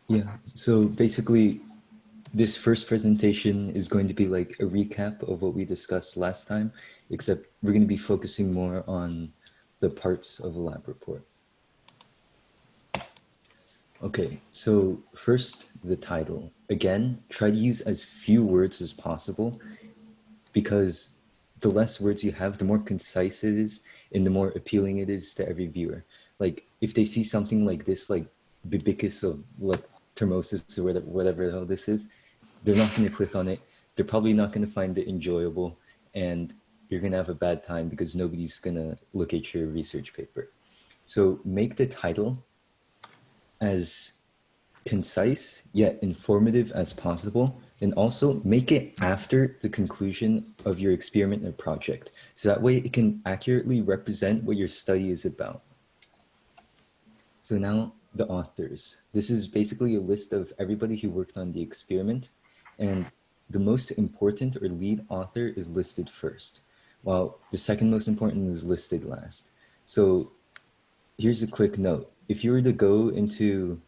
Yeah, so basically this first presentation is going to be like a recap of what we discussed last time, except we're going to be focusing more on the parts of a lab report. Okay, so first, the title. Again, try to use as few words as possible because the less words you have, the more concise it is and the more appealing it is to every viewer. Like if they see something like this, like bibicus of like thermosis or whatever the hell this is, they're not going to click on it. They're probably not going to find it enjoyable, and you're going to have a bad time because nobody's going to look at your research paper. So make the title as concise yet informative as possible, and also make it after the conclusion of your experiment or project. So that way it can accurately represent what your study is about. So now the authors. This is basically a list of everybody who worked on the experiment, and the most important or lead author is listed first, while the second most important is listed last. So here's a quick note. If you were to go into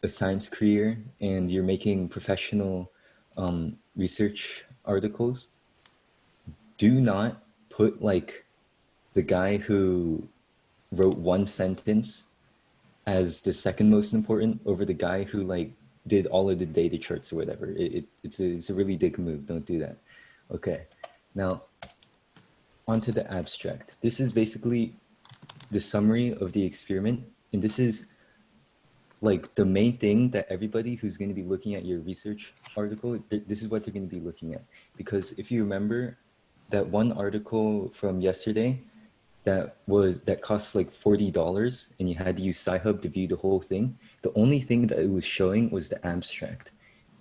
a science career and you're making professional research articles, do not put like the guy who wrote one sentence as the second most important over the guy who like did all of the data charts or whatever. It's a really big move. Don't do that. Okay, now onto the abstract. This is basically the summary of the experiment, and this is like the main thing that everybody who's going to be looking at your research article, this is what they're going to be looking at. Because if you remember that one article from yesterday that cost like $40 and you had to use Sci-Hub to view the whole thing, the only thing that it was showing was the abstract.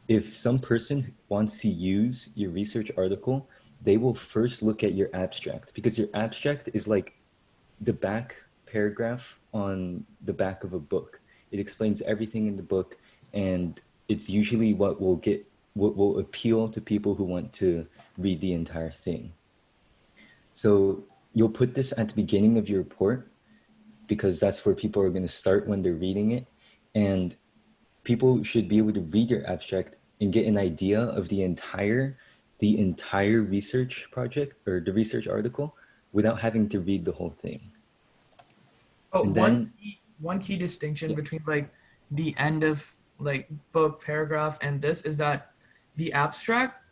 If some person wants to use your research article, they will first look at your abstract, because your abstract is like the back paragraph on the back of a book. It explains everything in the book, and it's usually what will appeal to people who want to read the entire thing. So you'll put this at the beginning of your report because that's where people are going to start when they're reading it, and people should be able to read your abstract and get an idea of the entire research project or the research article without having to read the whole thing. But And then one key distinction yeah, between like the end of like book paragraph and this is that the abstract,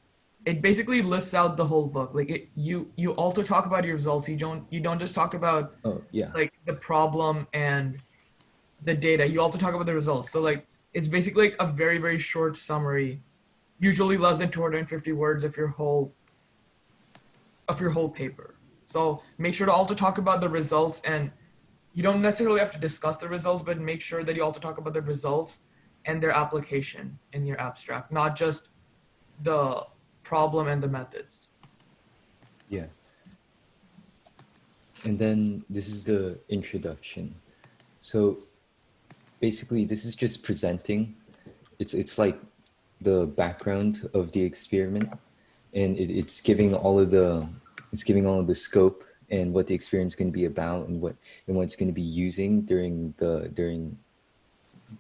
it basically lists out the whole book. Like you also talk about your results. You don't just talk about oh yeah, like the problem and the data. You also talk about the results. So like it's basically like a very short summary, usually less than 250 words of your whole paper. So make sure to also talk about the results, and you don't necessarily have to discuss the results, but make sure that you also talk about the results and their application in your abstract, not just the problem and the methods. yeah. And then this is the introduction. So basically this is just presenting. It's like the background of the experiment, and it's giving all of the scope and what the experience is going to be about, and what it's going to be using during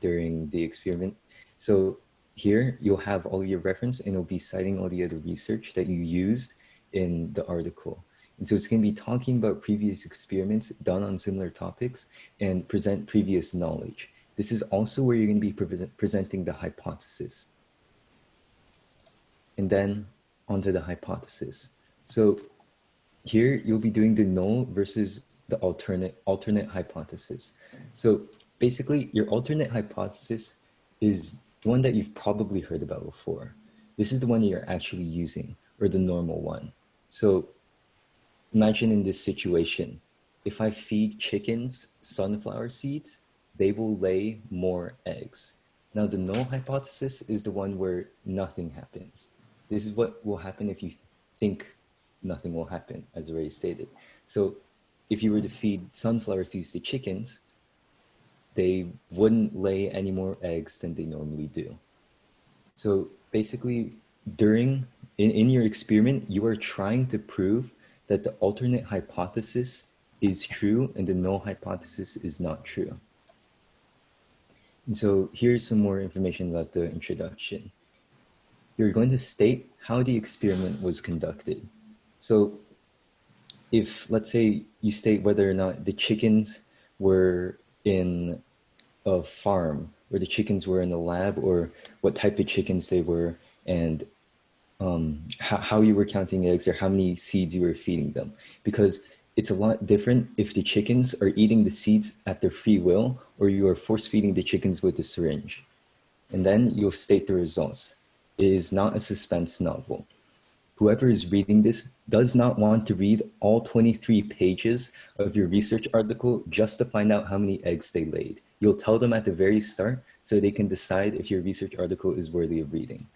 the experiment. So here you'll have all your reference, and it'll be citing all the other research that you used in the article. And so it's going to be talking about previous experiments done on similar topics and present previous knowledge. This is also where you're going to be presenting the hypothesis. And then onto the hypothesis. So here you'll be doing the null versus the alternate hypothesis. So basically your alternate hypothesis is the one that you've probably heard about before. This is the one that you're actually using, or the normal one. So imagine in this situation, if I feed chickens sunflower seeds, they will lay more eggs. Now the null hypothesis is the one where nothing happens. This is what will happen if you think nothing will happen, as already stated. So if you were to feed sunflower seeds to chickens, they wouldn't lay any more eggs than they normally do. So basically, in your experiment, you are trying to prove that the alternate hypothesis is true and the null hypothesis is not true. And so here's some more information about the introduction. You're going to state how the experiment was conducted. So if, let's say, you state whether or not the chickens were in a farm or the chickens were in a lab or what type of chickens they were and how you were counting eggs or how many seeds you were feeding them. Because it's a lot different if the chickens are eating the seeds at their free will or you are force feeding the chickens with a syringe. And then you'll state the results. It is not a suspense novel. Whoever is reading this does not want to read all 23 pages of your research article just to find out how many eggs they laid. You'll tell them at the very start so they can decide if your research article is worthy of reading.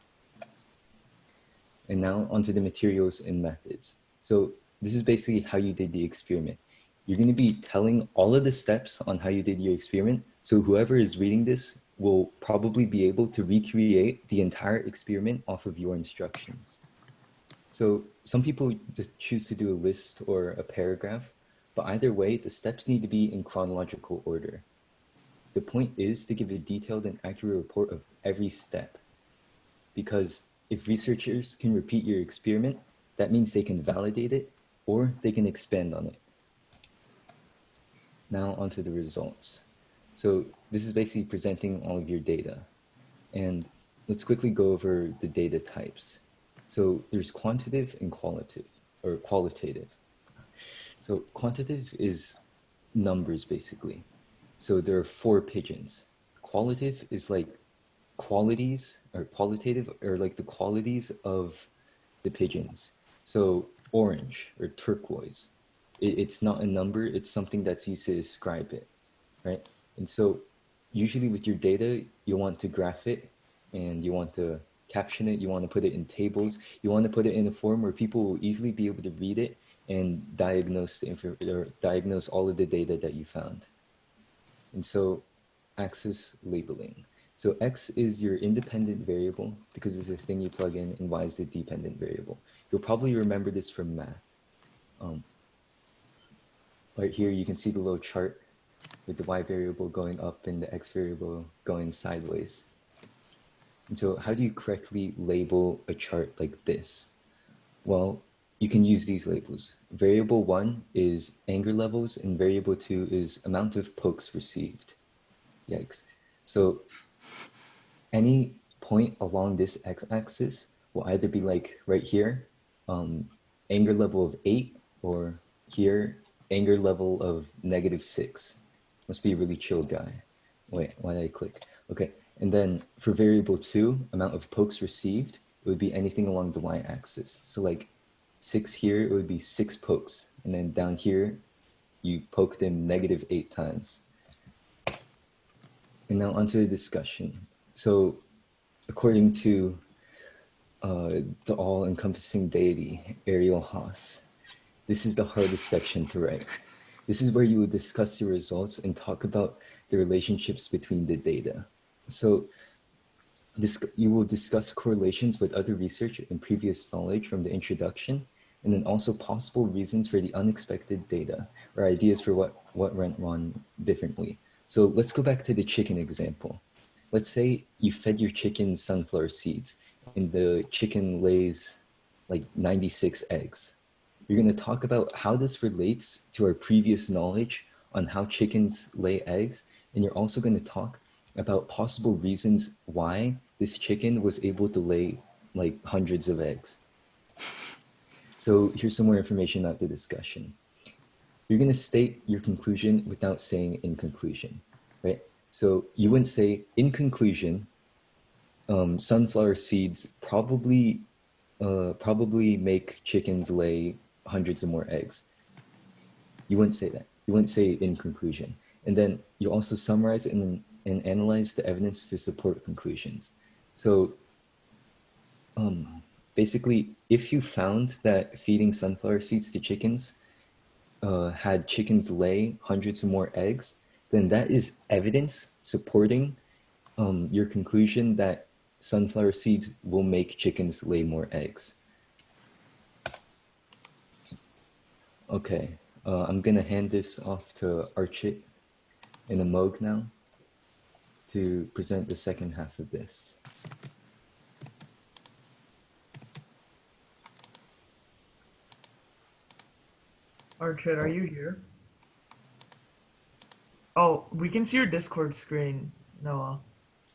And now onto the materials and methods. So this is basically how you did the experiment. You're going to be telling all of the steps on how you did your experiment. So whoever is reading this will probably be able to recreate the entire experiment off of your instructions. So some people just choose to do a list or a paragraph, but either way, the steps need to be in chronological order. The point is to give a detailed and accurate report of every step, because if researchers can repeat your experiment, that means they can validate it or they can expand on it. Now onto the results. So this is basically presenting all of your data. And let's quickly go over the data types. So there's quantitative and qualitative. So quantitative is numbers basically. So there are 4 pigeons. Qualitative is like qualities, or qualitative or like the qualities of the pigeons. So orange or turquoise, it's not a number, it's something that's used to describe it, right? And so usually with your data, you want to graph it and you want to caption it, you want to put it in tables, you want to put it in a form where people will easily be able to read it and diagnose diagnose all of the data that you found. And so axis labeling. So X is your independent variable because it's a thing you plug in, and Y is the dependent variable. You'll probably remember this from math. Right here, you can see the little chart with the Y variable going up and the X variable going sideways. And so how do you correctly label a chart like this? Well, you can use these labels. Variable 1 is anger levels and variable 2 is amount of pokes received. Yikes. So any point along this x-axis will either be like right here, anger level of 8, or here, anger level of -6. Must be a really chill guy. Wait, why did I click? Okay, and then for variable 2, amount of pokes received, it would be anything along the y-axis. So like 6 here, it would be 6 pokes. And then down here, you poked him -8 times. And now onto the discussion. So according to the all-encompassing deity, Ariel Haas, this is the hardest section to write. This is where you will discuss your results and talk about the relationships between the data. So you will discuss correlations with other research and previous knowledge from the introduction, and then also possible reasons for the unexpected data or ideas for what went wrong differently. So let's go back to the chicken example. Let's say you fed your chicken sunflower seeds and the chicken lays like 96 eggs. You're going to talk about how this relates to our previous knowledge on how chickens lay eggs. And you're also going to talk about possible reasons why this chicken was able to lay like hundreds of eggs. So here's some more information about the discussion. You're going to state your conclusion without saying in conclusion, right? So you wouldn't say in conclusion, sunflower seeds probably make chickens lay hundreds of more eggs. You wouldn't say that. You wouldn't say in conclusion. And then you also summarize and analyze the evidence to support conclusions. So basically, if you found that feeding sunflower seeds to chickens had chickens lay hundreds of more eggs, then that is evidence supporting your conclusion that sunflower seeds will make chickens lay more eggs. Okay, I'm gonna hand this off to Archit in a Moog now. to present the second half of this. Archit, are you here? Oh, we can see your Discord screen, Noah.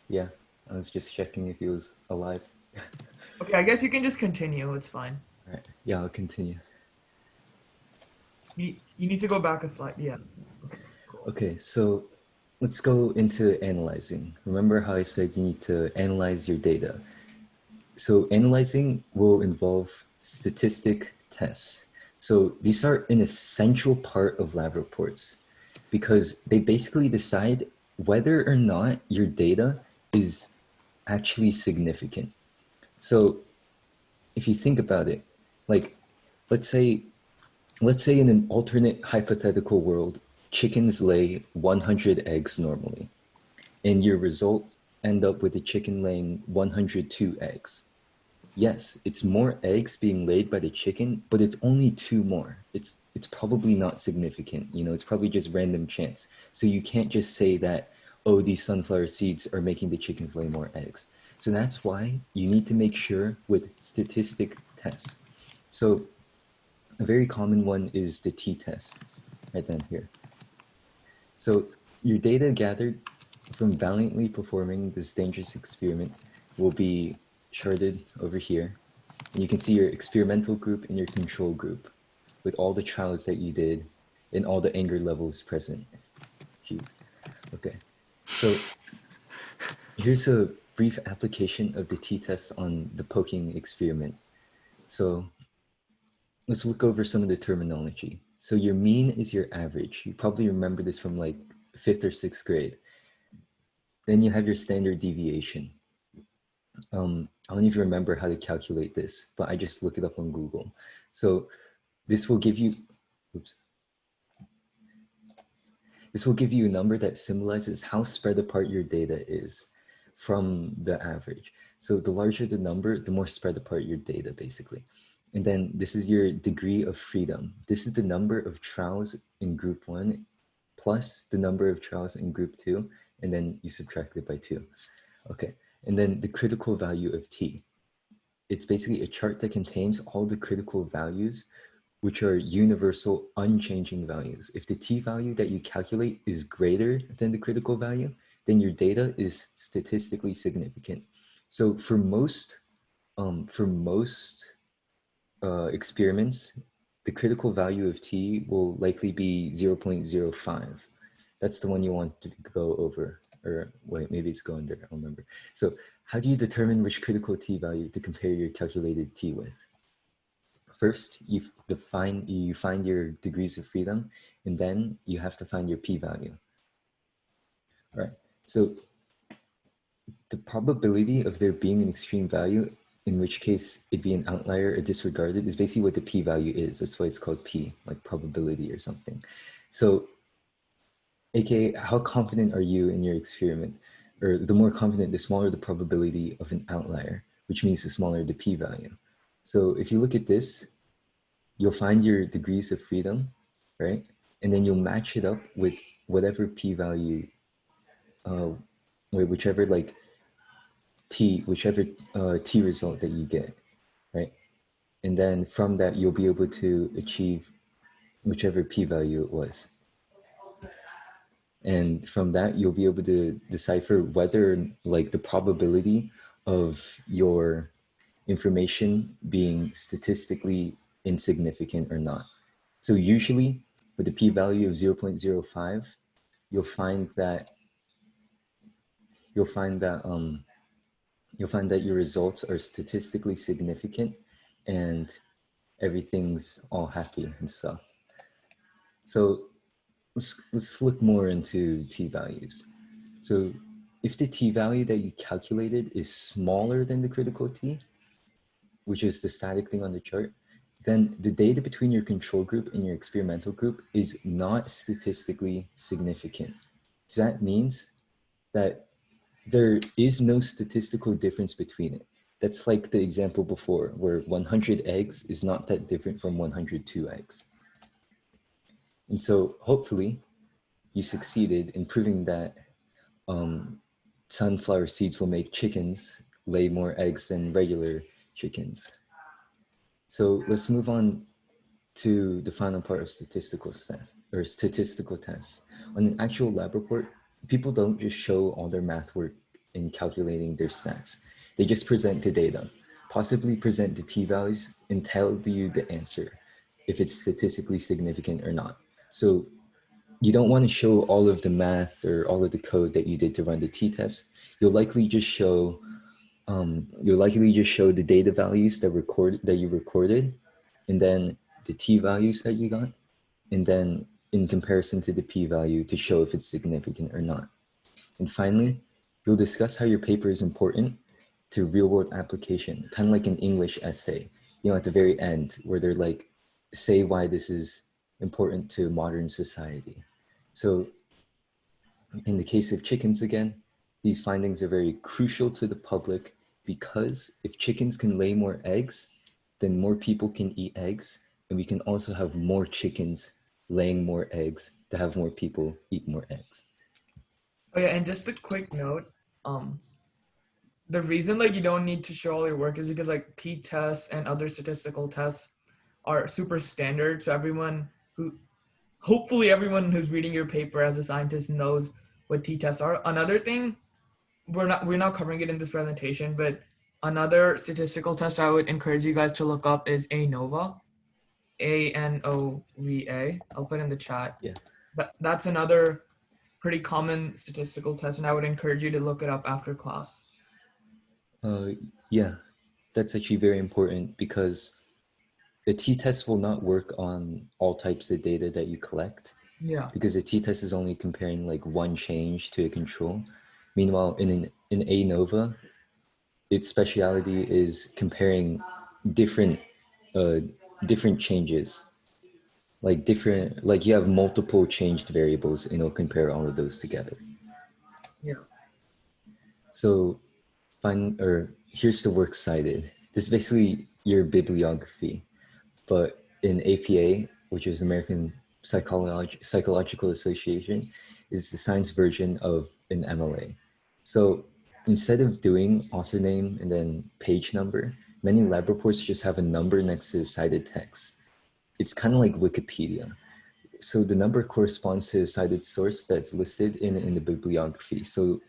Yeah, I was just checking if he was alive. Okay, I guess you can just continue. It's fine. All right, yeah, I'll continue. You need to go back a slide. Yeah. Okay, cool. Okay, so let's go into analyzing. Remember how I said you need to analyze your data. So analyzing will involve statistic tests. So these are an essential part of lab reports because they basically decide whether or not your data is actually significant. So if you think about it, like let's say let's say in an alternate hypothetical world, chickens lay 100 eggs normally, and your results end up with a chicken laying 102 eggs. Yes, it's more eggs being laid by the chicken, but it's only two more. It's probably not significant. You know, it's probably just random chance. So you can't just say that, oh, these sunflower seeds are making the chickens lay more eggs. So that's why you need to make sure with statistic tests. So a very common one is the t-test, right then here. So your data gathered from valiantly performing this dangerous experiment will be charted over here. And you can see your experimental group and your control group with all the trials that you did and all the anger levels present. Jeez. Okay. So here's a brief application of the t-test on the poking experiment. So let's look over some of the terminology. So your mean is your average. You probably remember this from like fifth or sixth grade. Then you have your standard deviation. I don't even remember how to calculate this, but I just look it up on Google. So this will give you, oops, this will give you a number that symbolizes how spread apart your data is from the average. So the larger the number, the more spread apart your data basically. And then this is your degree of freedom. This is the number of trials in group one plus the number of trials in group two, and then you subtract it by two. Okay, and then the critical value of T. It's basically a chart that contains all the critical values, which are universal unchanging values. If the T value that you calculate is greater than the critical value, then your data is statistically significant. So for most experiments, the critical value of T will likely be 0.05. That's the one you want to go over, or wait, maybe it's go under, I don't remember. So how do you determine which critical T value to compare your calculated T with? First, you find your degrees of freedom, and then you have to find your p-value. All right, so the probability of there being an extreme value, in which case it'd be an outlier or disregarded, is basically what the p-value is. That's why it's called p, like probability or something. So, aka, how confident are you in your experiment? Or the more confident, the smaller the probability of an outlier, which means the smaller the p-value. So if you look at this, you'll find your degrees of freedom, right? And then you'll match it up with whatever p-value, whichever like whichever t result that you get, right? And then from that, you'll be able to achieve whichever p-value it was. And from that, you'll be able to decipher whether like the probability of your information being statistically insignificant or not. So usually with the p-value of 0.05, you'll find that you'll find that you'll find that your results are statistically significant and everything's all happy and stuff. So let's look more into t-values. So if the t-value that you calculated is smaller than the critical t, which is the static thing on the chart, then the data between your control group and your experimental group is not statistically significant. So that means that there is no statistical difference between it. That's like the example before, where 100 eggs is not that different from 102 eggs. And so hopefully you succeeded in proving that sunflower seeds will make chickens lay more eggs than regular chickens. So let's move on to the final part of statistical tests. On an actual lab report, people don't just show all their math work in calculating their stats. They just present the data, possibly present the t-values, and tell you the answer, if it's statistically significant or not. So you don't want to show all of the math or all of the code that you did to run the t-test. You'll likely just show the data values that you recorded, and then the t-values that you got, and then in comparison to the p-value to show if it's significant or not. And finally, you'll discuss how your paper is important to real-world application, kind of like an English essay, at the very end where they're like, say why this is important to modern society. So in the case of chickens again, these findings are very crucial to the public because if chickens can lay more eggs, then more people can eat eggs, and we can also have more chickens laying more eggs to have more people eat more eggs. Oh yeah, and just a quick note, um, the reason like you don't need to show all your work is because like t-tests and other statistical tests are super standard. So hopefully everyone who's reading your paper as a scientist knows what t-tests are. Another thing, we're not covering it in this presentation, but another statistical test I would encourage you guys to look up is ANOVA, ANOVA. I'll put in the chat. Yeah. That's another pretty common statistical test, and I would encourage you to look it up after class. Yeah, that's actually very important because the t-test will not work on all types of data that you collect. Yeah. Because the t-test is only comparing like one change to a control. Meanwhile, in ANOVA, its speciality is comparing different uh, different changes, like you have multiple changed variables, and it'll compare all of those together. Yeah. So here's the works cited. This is basically your bibliography, but in APA, which is American Psychological Association, is the science version of an MLA. So instead of doing author name and then page number, many lab reports just have a number next to the cited text. It's kind of like Wikipedia. So the number corresponds to the cited source that's listed in the bibliography. So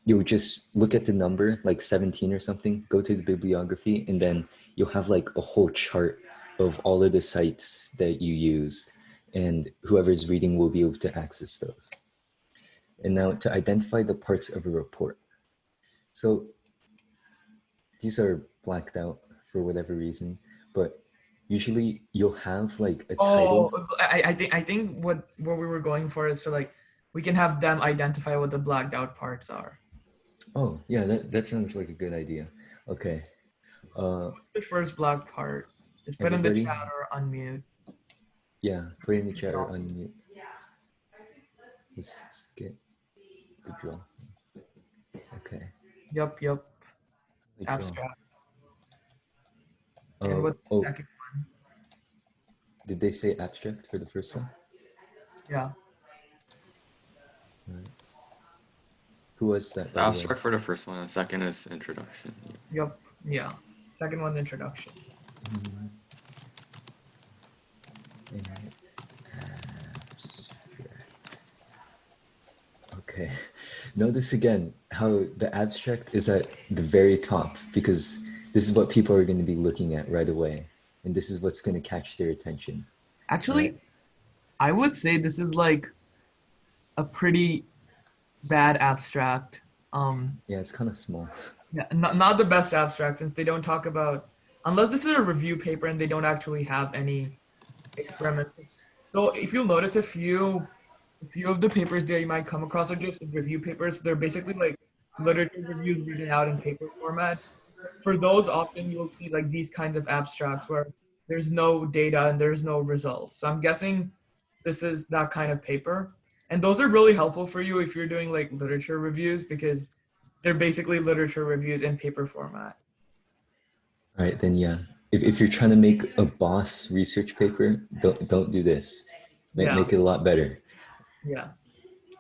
you would just look at the number, like 17 or something, go to the bibliography, and then you'll have like a whole chart of all of the sites that you used, and whoever's reading will be able to access those. And now to identify the parts of a report. So these are blacked out for whatever reason, but usually you'll have like a Oh, title. I think what we were going for is to like we can have them identify what the blacked out parts are. Oh yeah, that sounds like a good idea. Okay. So what's the first black part? Just put in the Everybody, chat or unmute. yeah, put in the chat or unmute. Let's get the draw. Okay. Yep. The draw. Abstract. And Oh, what's the oh, second one? did they say abstract for the first one? Yeah. Right. Who was that, by the way? Abstract for the first one, and second is introduction. Yep. Yeah. Second one's introduction. Okay. Notice again how the abstract is at the very top because this is what people are going to be looking at right away. And this is what's going to catch their attention. Actually, Right? I would say this is like a pretty bad abstract. Yeah, it's kind of small. Yeah, not the best abstract since they don't talk about unless this is a review paper and they don't actually have any experiments. So if you'll notice a few of the papers that you might come across are just review papers. They're basically like literature reviews written out in paper format. For those, often you'll see like these kinds of abstracts where there's no data and there's no results. So I'm guessing this is that kind of paper. And those are really helpful for you if you're doing like literature reviews because they're basically literature reviews in paper format. All right, then yeah. If you're trying to make a boss research paper, don't do this. Yeah, Make it a lot better. yeah.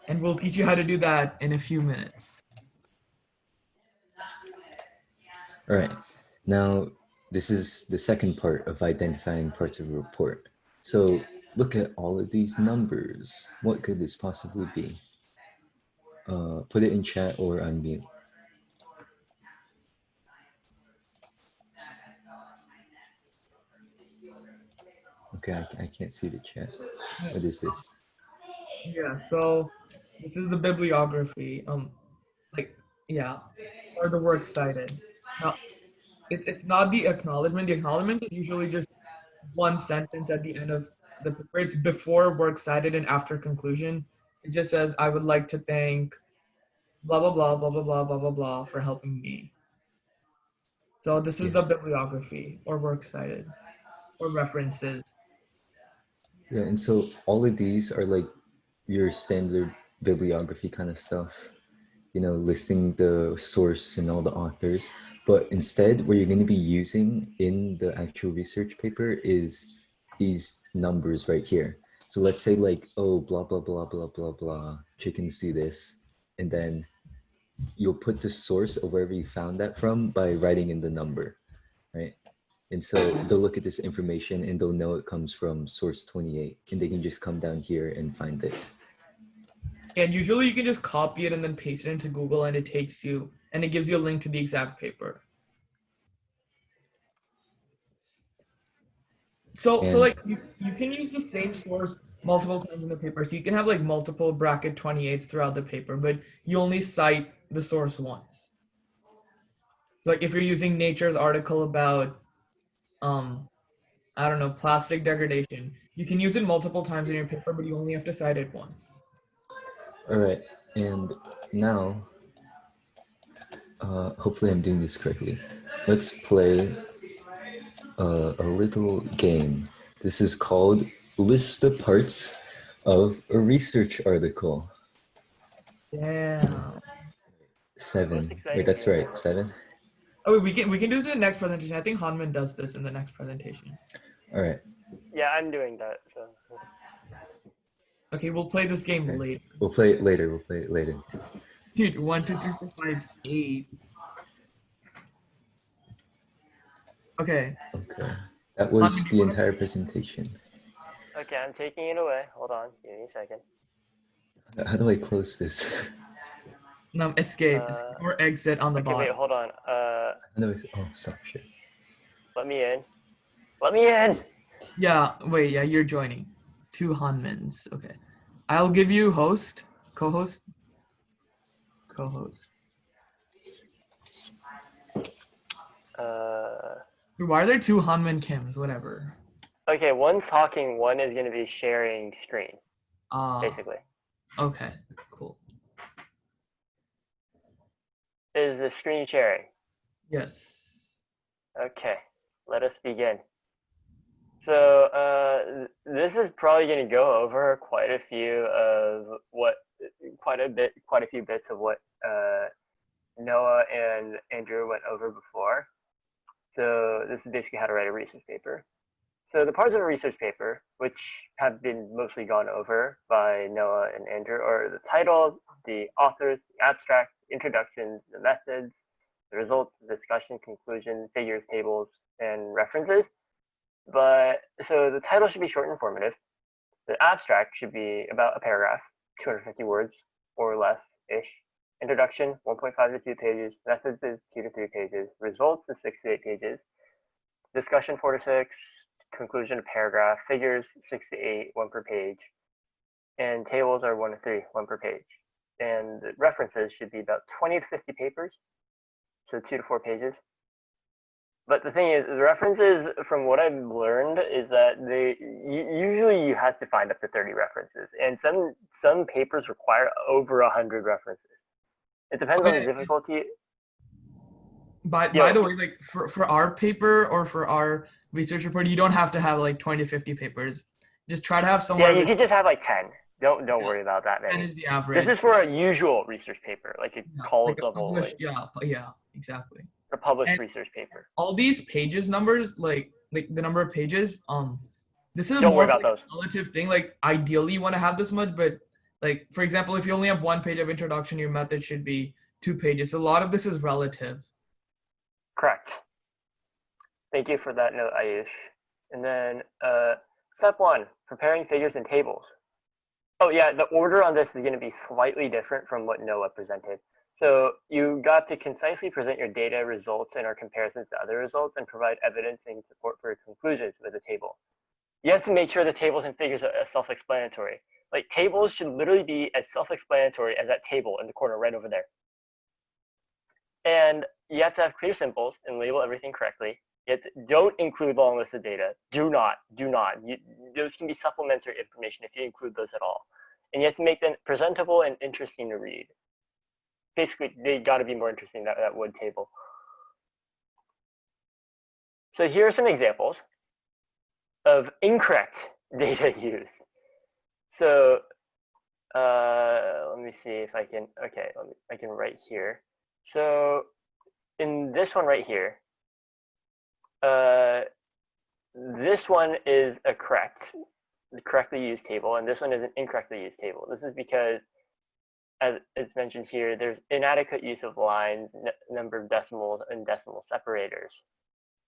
And we'll teach you how to do that in a few minutes. All right. Now, this is the second part of identifying parts of a report. So look at all of these numbers. What could this possibly be? Put it in chat or unmute. Okay, I can't see the chat. What is this? Yeah, so this is the bibliography. Like, yeah, or the works cited. Now, it's not the acknowledgement. The acknowledgement is usually just one sentence at the end of the paper. It's before works cited and after conclusion. It just says, I would like to thank blah, blah, blah, blah, blah, blah, blah, blah, blah for helping me. So this is Yeah. the bibliography or works cited or references. Yeah, and so all of these are like your standard bibliography kind of stuff, listing the source and all the authors. But instead, what you're going to be using in the actual research paper is these numbers right here. So let's say like, oh, blah, blah, blah, blah, blah, blah, chickens do this. And then you'll put the source of wherever you found that from by writing in the number, right? And so they'll look at this information and they'll know it comes from source 28 and they can just come down here and find it. And usually you can just copy it and then paste it into Google and it takes you, and it gives you a link to the exact paper. So And like you can use the same source multiple times in the paper. So you can have like multiple bracket 28s throughout the paper, but you only cite the source once. So like if you're using Nature's article about I don't know, plastic degradation, you can use it multiple times in your paper, but you only have to cite it once. all right, and now, hopefully I'm doing this correctly. Let's play a little game. This is called List the Parts of a Research Article. Damn. 7. Wait, that's right, 7? Oh, wait, we can do the next presentation. I think Hanman does this in the next presentation. All right. Yeah, I'm doing that. So. Okay, we'll play this game Okay. later. We'll play it later. Dude, 1, 2, 3, 4, 5, 8. Okay. Okay. That was Hanman, do the you wanna- entire presentation. Okay, I'm taking it away. Hold on, give me a second. How do I close this? No, escape or exit on the Okay, wait, bottom. hold on. How do I? Oh, stop shit. Let me in. Let me in. Yeah, wait, yeah, you're joining. 2 Hanmans. Okay. I'll give you host, co-host. Why are there 2 Hanman Kims? Whatever. Okay, one's talking, one is going to be sharing screen, basically. Okay, cool. Is the screen sharing? Yes. Okay, let us begin. So this is probably going to go over quite a few bits of what Noah and Andrew went over before. So this is basically how to write a research paper. So the parts of a research paper, which have been mostly gone over by Noah and Andrew, are the title, the authors, the abstract, introductions, the methods, the results, the discussion, conclusion, figures, tables, and references. But so the title should be short and informative. The abstract should be about a paragraph, 250 words or less-ish. Introduction, 1.5 to 2 pages. Methods is 2 to 3 pages. Results is 6 to 8 pages. Discussion, 4 to 6. Conclusion, a paragraph. Figures, 6 to 8, 1 per page. And tables are 1 to 3, 1 per page. And the references should be about 20 to 50 papers, so 2 to 4 pages. But the thing is, the references, from what I've learned, is that usually you have to find up to 30 references, and some papers require over 100 references. It depends on the difficulty. By the way, like for our paper or for our research report, you don't have to have like 20 to 50 papers. Just try to have somewhere. Yeah, you could just have like 10. Don't worry about that many. 10 is the average. This is for a usual research paper, like a college level. Yeah, exactly. A published research paper. All these pages numbers, like the number of pages, this is don't more worry about like those. A relative thing. Like ideally you want to have this much, but like for example, if you only have 1 page of introduction, your method should be 2 pages. So a lot of this is relative. Correct. Thank you for that note, Ayush. And then step 1, preparing figures and tables. Oh yeah, the order on this is going to be slightly different from what Noah presented. So you got to concisely present your data, results, and our comparisons to other results, and provide evidence and support for your conclusions with a table. You have to make sure the tables and figures are self-explanatory. Like, tables should literally be as self-explanatory as that table in the corner right over there. And you have to have clear symbols and label everything correctly. Yet don't include long lists of data. Do not. Those can be supplementary information if you include those at all. And you have to make them presentable and interesting to read. Basically, they got to be more interesting than that wood table. So here are some examples of incorrect data used. So let me see if I can. Okay, I can write here. So in this one right here, this one is a correctly used table, and this one is an incorrectly used table. This is because, as it's mentioned here, there's inadequate use of lines, number of decimals, and decimal separators,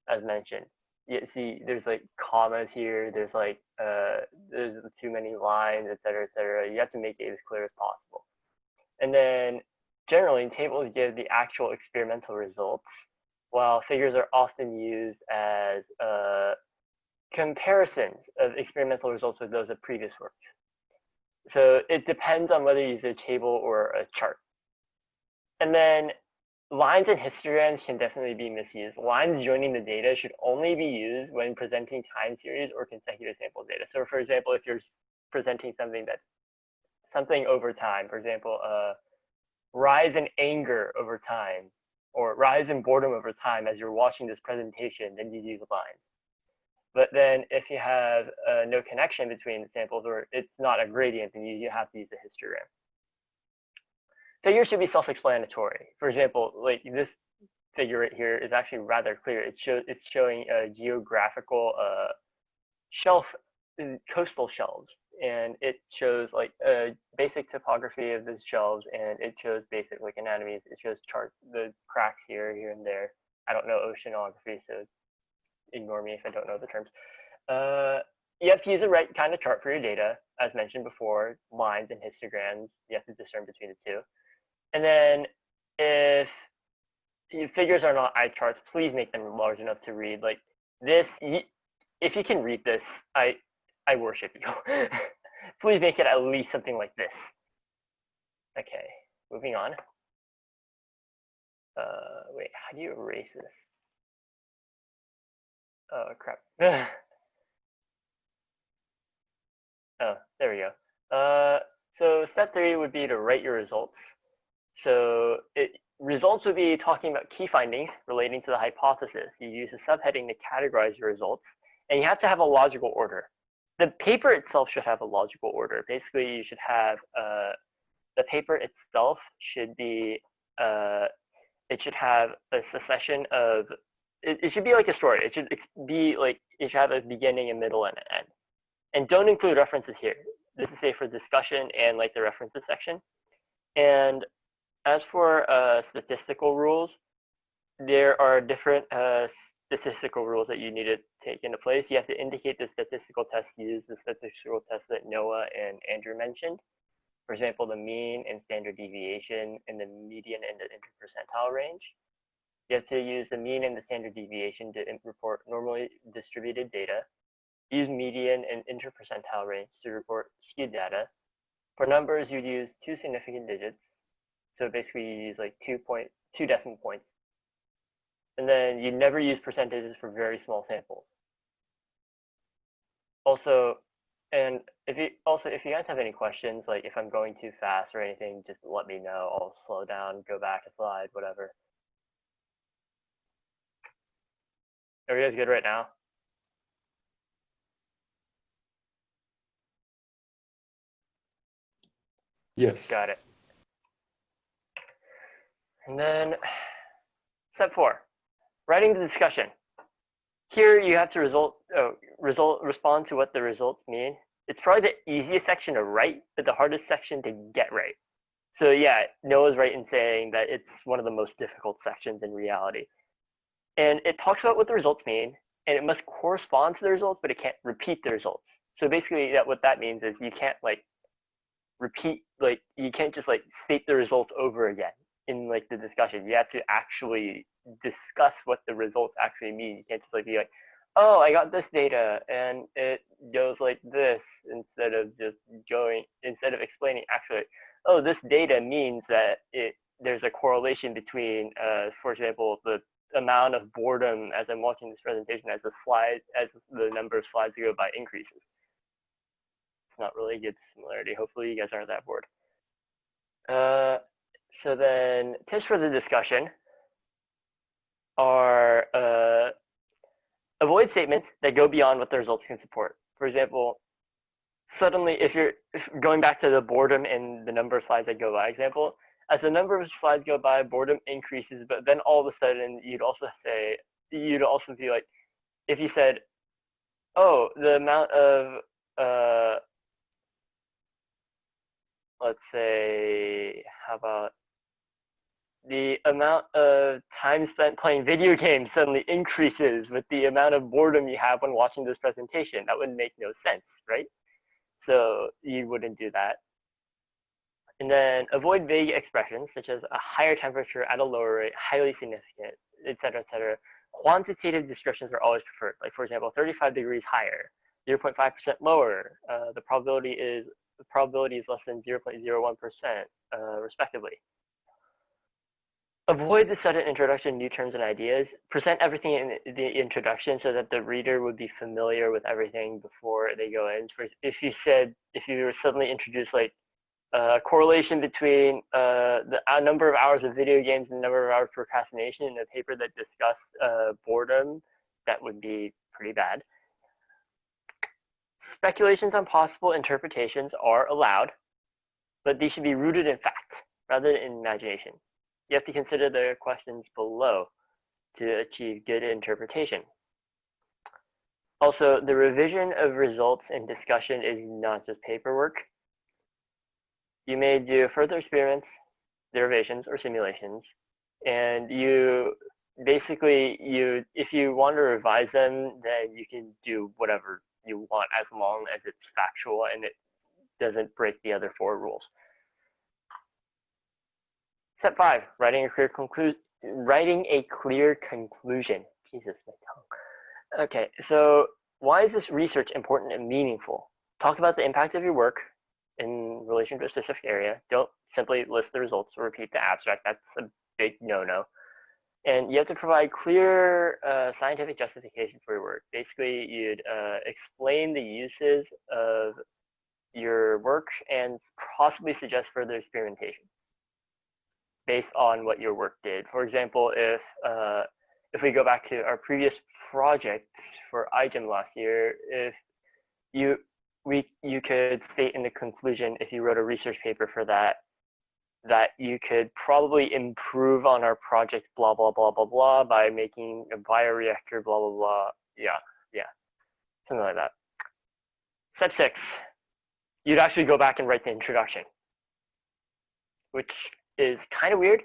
as mentioned. You see, there's like commas here. There's like there's too many lines, et cetera, et cetera. You have to make it as clear as possible. And then generally, tables give the actual experimental results, while figures are often used as comparisons of experimental results with those of previous works. So it depends on whether you use a table or a chart. And then lines and histograms can definitely be misused. Lines joining the data should only be used when presenting time series or consecutive sample data. So for example, if you're presenting something over time, for example, rise in anger over time, or rise in boredom over time as you're watching this presentation, then you use lines. But then if you have no connection between the samples, or it's not a gradient, then you have to use a histogram. Figures should be self-explanatory. For example, like this figure right here is actually rather clear. It's showing a geographical shelf, coastal shelves, and it shows like a basic topography of the shelves, and it shows basic like anatomies. It shows charts, the cracks here and there. I don't know oceanography, so ignore me if I don't know the terms. You have to use the right kind of chart for your data, as mentioned before, lines and histograms. You have to discern between the two. And then if your figures are not eye charts, please make them large enough to read. Like this, if you can read this, I worship you. Please make it at least something like this. Okay, moving on. Wait, how do you erase this? Oh, crap. Oh, there we go. So step 3 would be to write your results. So results would be talking about key findings relating to the hypothesis. You use a subheading to categorize your results, and you have to have a logical order. The paper itself should have a logical order. Basically, you should have the paper itself should be it should have a succession of it should be like a story. It should be like it should have a beginning, a middle, and an end. And don't include references here. This is safe for discussion and like the references section. And as for statistical rules, there are different statistical rules that you need to take into place. You have to indicate the statistical test used, the statistical test that Noah and Andrew mentioned. For example, the mean and standard deviation, and the median and the interpercentile range. You have to use the mean and the standard deviation to report normally distributed data. Use median and interpercentile range to report skewed data. For numbers, you'd use 2 significant digits. So basically, you use like 2 decimal points. And then you never use percentages for very small samples. Also, and if you guys have any questions, like if I'm going too fast or anything, just let me know. I'll slow down, go back a slide, whatever. Are you guys good right now? Yes. Got it. And then step 4, writing the discussion. Here you have to respond to what the results mean. It's probably the easiest section to write, but the hardest section to get right. So yeah, Noah's right in saying that it's one of the most difficult sections in reality. And it talks about what the results mean, and it must correspond to the results, but it can't repeat the results. So basically, what that means is you can't like repeat, like you can't just like state the results over again in like the discussion. You have to actually discuss what the results actually mean. You can't just like be like, oh, I got this data and it goes like this, instead of explaining actually, oh, this data means that there's a correlation between, for example, the amount of boredom as I'm watching this presentation as the number of slides go by increases. It's not really a good similarity. Hopefully you guys aren't that bored. So then tips for the discussion are avoid statements that go beyond what the results can support. For example, suddenly if going back to the boredom and the number of slides that go by example, as the number of slides go by, boredom increases, but then all of a sudden you'd also be like, if you said, oh, the amount of, let's say, how about the amount of time spent playing video games suddenly increases with the amount of boredom you have when watching this presentation. That would make no sense, right? So you wouldn't do that. And then avoid vague expressions such as a higher temperature at a lower rate, highly significant, et cetera, et cetera. Quantitative descriptions are always preferred. Like for example, 35 degrees higher, 0.5% lower. The probability is less than 0.01%, respectively. Avoid the sudden introduction of new terms and ideas. Present everything in the introduction so that the reader would be familiar with everything before they go in. If you were suddenly introduced like correlation between the number of hours of video games and the number of hours of procrastination in a paper that discussed boredom, that would be pretty bad. Speculations on possible interpretations are allowed, but these should be rooted in fact rather than in imagination. You have to consider the questions below to achieve good interpretation. Also, the revision of results and discussion is not just paperwork. You may do further experiments, derivations, or simulations, and if you want to revise them, then you can do whatever you want as long as it's factual and it doesn't break the other 4 rules. Step 5, writing a clear conclusion. Jesus, my tongue. Okay, so why is this research important and meaningful? Talk about the impact of your work in relation to a specific area. Don't simply list the results or repeat the abstract. That's a big no-no. And you have to provide clear scientific justification for your work. Basically, you'd explain the uses of your work and possibly suggest further experimentation based on what your work did. For example, if we go back to our previous project for iGEM last year, if you could state in the conclusion, if you wrote a research paper for that you could probably improve on our project, blah, blah, blah, blah, blah, by making a bioreactor, blah, blah, blah. Yeah, something like that. Step 6, you'd actually go back and write the introduction, which is kind of weird,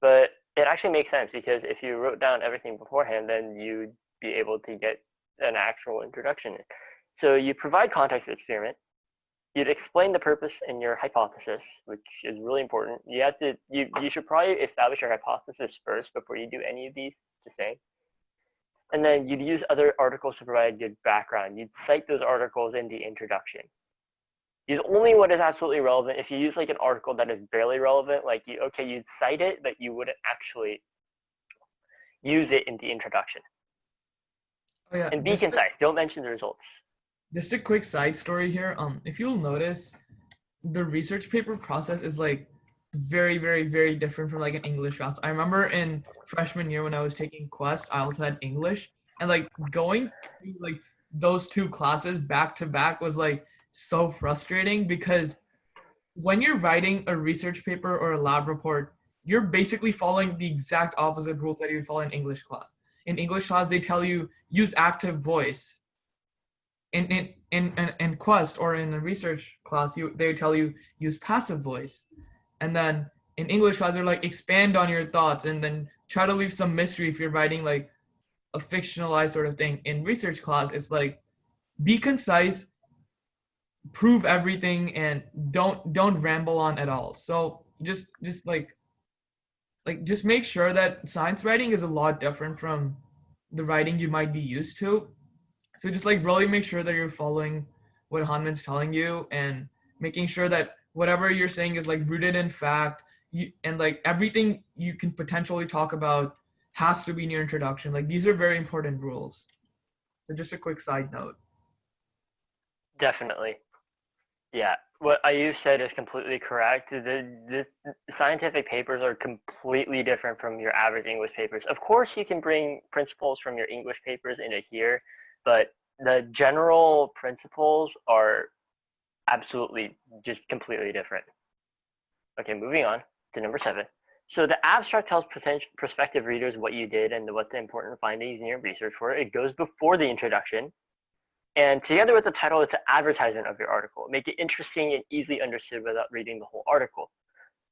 but it actually makes sense because if you wrote down everything beforehand, then you'd be able to get an actual introduction. So you provide context of the experiment. You'd explain the purpose and your hypothesis, which is really important. You should probably establish your hypothesis first before you do any of these to say. And then you'd use other articles to provide good background. You'd cite those articles in the introduction. Use only what is absolutely relevant. If you use like an article that is barely relevant, like you'd cite it, but you wouldn't actually use it in the introduction. Oh yeah. And be concise. Don't mention the results. Just a quick side story here. If you'll notice, the research paper process is like very, very, very different from like an English class. I remember in freshman year when I was taking Quest, I also had English, and like going through like those 2 classes back to back was like so frustrating because when you're writing a research paper or a lab report, you're basically following the exact opposite rules that you follow in English class. In English class, they tell you use active voice. In Quest or in a research class, they tell you use passive voice. And then in English class, they're like expand on your thoughts and then try to leave some mystery if you're writing like a fictionalized sort of thing in research class. It's like be concise, prove everything, and don't ramble on at all. So just like just make sure that science writing is a lot different from the writing you might be used to. So just like really make sure that you're following what Hanman's telling you and making sure that whatever you're saying is like rooted in fact. And like everything you can potentially talk about has to be in your introduction. Like these are very important rules. So just a quick side note. Definitely. Yeah, what Ayush said is completely correct. The scientific papers are completely different from your average English papers. Of course, you can bring principles from your English papers into here, but the general principles are absolutely just completely different. Okay, moving on to number 7. So the abstract tells prospective readers what you did and what the important findings in your research were. It goes before the introduction. And together with the title, it's an advertisement of your article. Make it interesting and easily understood without reading the whole article.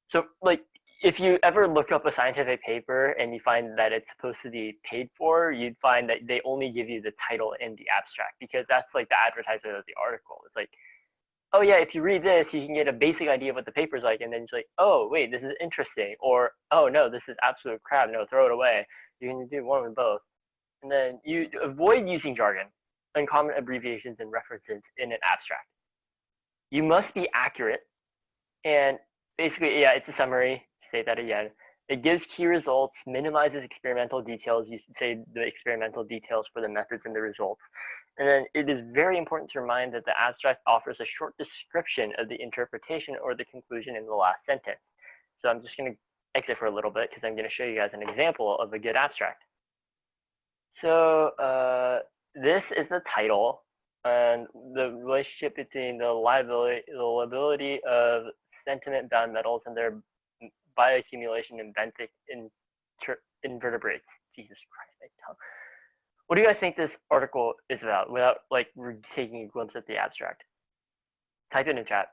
So like if you ever look up a scientific paper and you find that it's supposed to be paid for, you'd find that they only give you the title and the abstract because that's like the advertisement of the article. It's like, oh yeah, if you read this, you can get a basic idea of what the paper's like, and then it's like, oh wait, this is interesting, or oh no, this is absolute crap, no, throw it away. You can do one with both. And then you avoid using jargon, uncommon abbreviations, and references in an abstract. You must be accurate, and basically, yeah, it's a summary. Say that again. It gives key results, minimizes experimental details. You should say the experimental details for the methods and the results. And then it is very important to remind that the abstract offers a short description of the interpretation or the conclusion in the last sentence. So I'm just going to exit for a little bit because I'm going to show you guys an example of a good abstract. So this is the title and the relationship between the liability of sentiment-bound metals and their bioaccumulation in benthic invertebrates. Jesus Christ, my tongue. What do you guys think this article is about without like taking a glimpse at the abstract? Type it in chat.